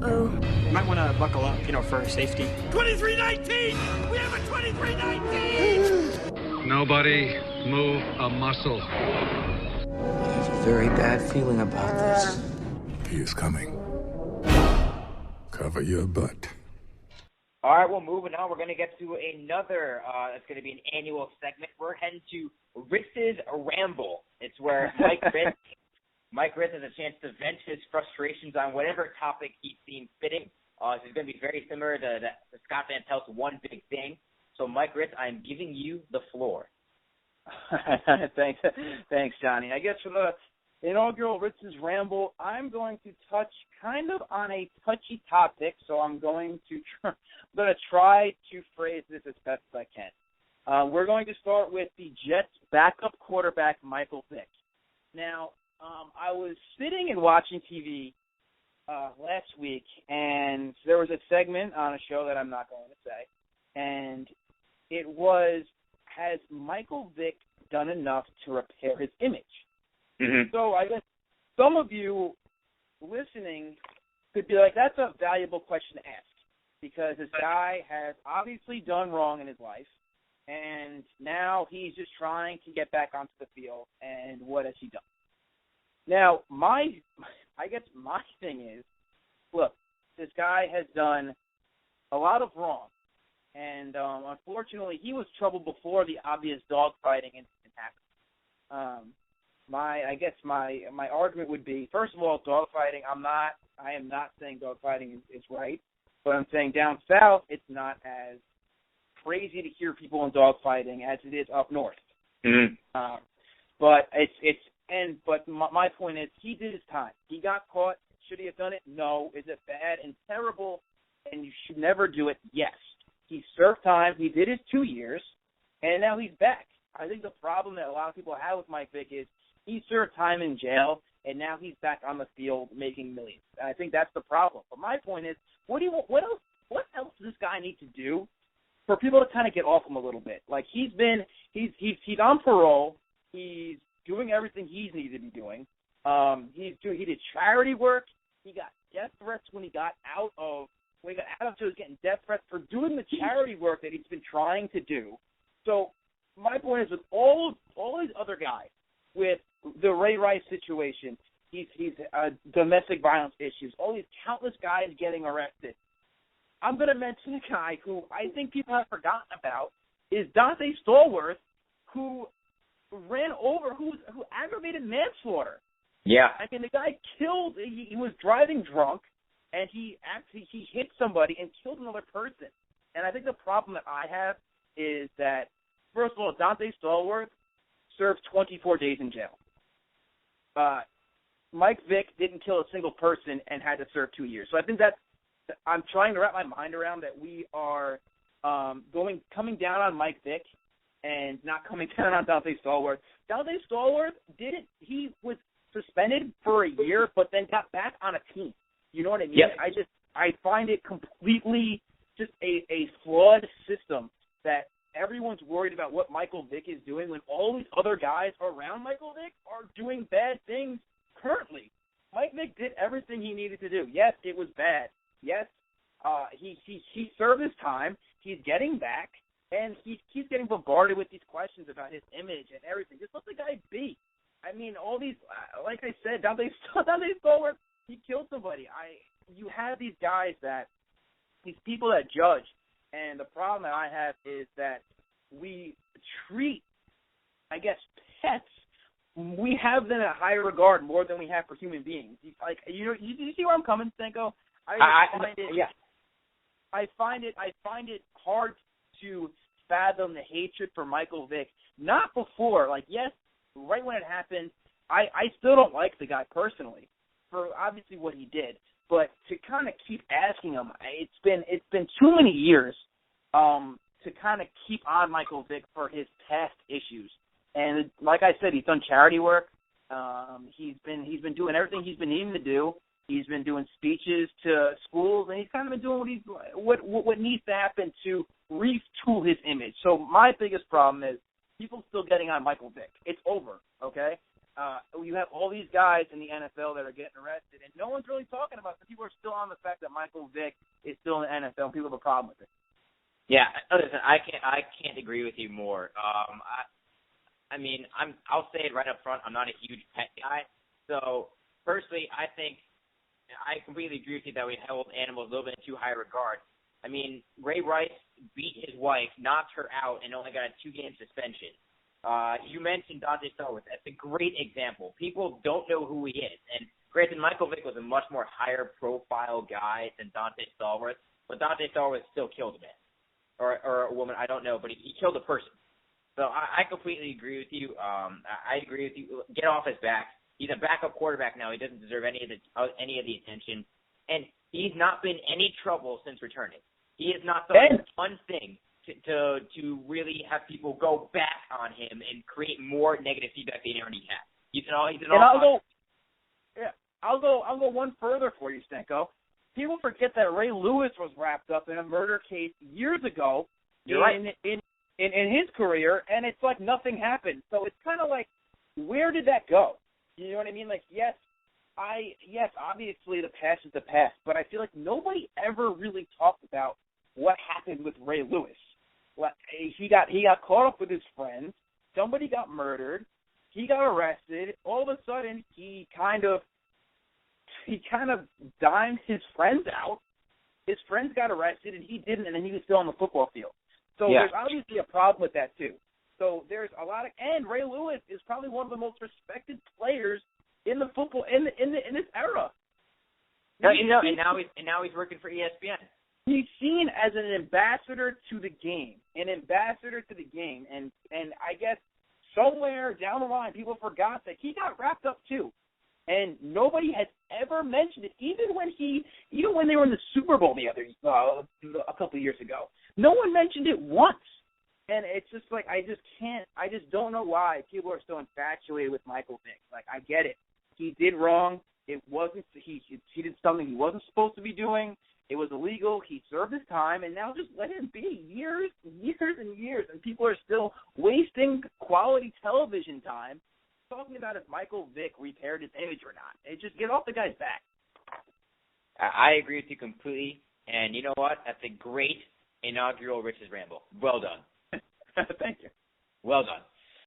Uh-oh. You might want to buckle up, for safety. 2319! We have a 2319! Nobody move a muscle. I have a very bad feeling about this. He is coming. Cover your butt. All right, well, moving on, we're going to get to another, it's going to be an annual segment. We're heading to Ritz's Ramble. It's where Mike Ritz has a chance to vent his frustrations on whatever topic he seems fitting. This is going to be very similar to Scott Van Pelt's One Big Thing. So, Mike Ritz, I'm giving you the floor. Thanks, Johnny. I guess for the inaugural Ritz's Ramble, I'm going to touch kind of on a touchy topic, so I'm going to try to phrase this as best as I can. We're going to start with the Jets' backup quarterback, Michael Vick. Now, I was sitting and watching TV last week, and there was a segment on a show that I'm not going to say, and it was, has Michael Vick done enough to repair his image? Mm-hmm. So I guess some of you listening could be like, that's a valuable question to ask, because this guy has obviously done wrong in his life, and now he's just trying to get back onto the field, and what has he done? Now, I guess my thing is, look, this guy has done a lot of wrong, and unfortunately, he was trouble before the obvious dogfighting incident happened. I guess my argument would be, first of all, dogfighting. I am not saying dogfighting is right, but I'm saying down south, it's not as crazy to hear people in dogfighting as it is up north. Mm-hmm. But my point is, he did his time. He got caught. Should he have done it? No. Is it bad and terrible, and you should never do it? Yes. He served time. He did his 2 years, and now he's back. I think the problem that a lot of people have with Mike Vick is he served time in jail, and now he's back on the field making millions. And I think that's the problem. But my point is, what else does this guy need to do for people to kind of get off him a little bit? Like, he's on parole. He's doing everything he's needed to be doing. He did charity work. He got death threats when he got out of so he was getting death threats for doing the charity work that he's been trying to do. So my point is, with all these other guys, with the Ray Rice situation, he's domestic violence issues, all these countless guys getting arrested, I'm going to mention a guy who I think people have forgotten about, is Dante Stallworth, who aggravated manslaughter. Yeah. I mean, the guy he was driving drunk, and he hit somebody and killed another person. And I think the problem that I have is that, first of all, Dante Stallworth served 24 days in jail. Mike Vick didn't kill a single person and had to serve 2 years. So I think I'm trying to wrap my mind around that we are coming down on Mike Vick and not coming down on Dante Stallworth. Dante Stallworth he was suspended for a year, but then got back on a team. You know what I mean? Yep. I find it completely just a flawed system that everyone's worried about what Michael Vick is doing when all these other guys around Michael Vick are doing bad things currently. Mike Vick did everything he needed to do. Yes, it was bad. Yes, he served his time. He's getting back, and he keeps getting bombarded with these questions about his image and everything. Just let the guy be. I mean, all these, like I said, Dante Stallworth, he killed somebody. You have these guys these people that judge, and the problem that I have is that we treat, I guess, pets. We have them in a higher regard more than we have for human beings. Like, you see where I'm coming, Stenko? I find it hard to fathom the hatred for Michael Vick. Not before, yes, right when it happened, I still don't like the guy personally for obviously what he did, but to kind of keep asking him, it's been too many years to kind of keep on Michael Vick for his past issues. And like I said, he's done charity work. He's been doing everything he's been needing to do. He's been doing speeches to schools, and he's kind of been doing what needs to happen to retool his image. So my biggest problem is people still getting on Michael Vick. It's over, okay? You have all these guys in the NFL that are getting arrested, and no one's really talking about them. People are still on the fact that Michael Vick is still in the NFL, and people have a problem with it. Yeah, listen, I can't agree with you more. I'll say it right up front. I'm not a huge pet guy, so personally, I think I completely agree with you that we held animals a little bit in too high regard. I mean, Ray Rice beat his wife, knocked her out, and only got a 2-game suspension. You mentioned Dante Stallworth. That's a great example. People don't know who he is. And granted, Michael Vick was a much more higher profile guy than Dante Stallworth, but Dante Stallworth still killed a man. Or a woman, I don't know, but he killed a person. So I completely agree with you. I agree with you. Get off his back. He's a backup quarterback now. He doesn't deserve any of the attention. And he's not been any trouble since returning. He has not done one thing to really have people go back on him and create more negative feedback than he already has. I'll go one further for you, Stenko. People forget that Ray Lewis was wrapped up in a murder case years ago in his career, and it's like nothing happened. So it's kind of like, where did that go? You know what I mean? Like, yes, obviously the past is the past, but I feel like nobody ever really talked about what happened with Ray Lewis. Like, he got caught up with his friends. Somebody got murdered. He got arrested. All of a sudden, he kind of dimed his friends out. His friends got arrested, and he didn't, and then he was still on the football field. So there's obviously a problem with that too. So there's a lot of, and Ray Lewis is probably one of the most respected players in the football in this era. And now he's working for ESPN. He's seen as an ambassador to the game, and I guess somewhere down the line, people forgot that he got wrapped up too, and nobody has ever mentioned it. Even when they were in the Super Bowl a couple of years ago, no one mentioned it once. And it's just like I just don't know why people are so infatuated with Michael Vick. Like, I get it, he did wrong. It wasn't he did something he wasn't supposed to be doing. It was illegal. He served his time, and now just let him be. Years and years, and people are still wasting quality television time talking about if Michael Vick repaired his image or not. Just get off the guy's back. I agree with you completely, and you know what? That's a great inaugural Ritz's Ramble. Well done. Thank you. Well done.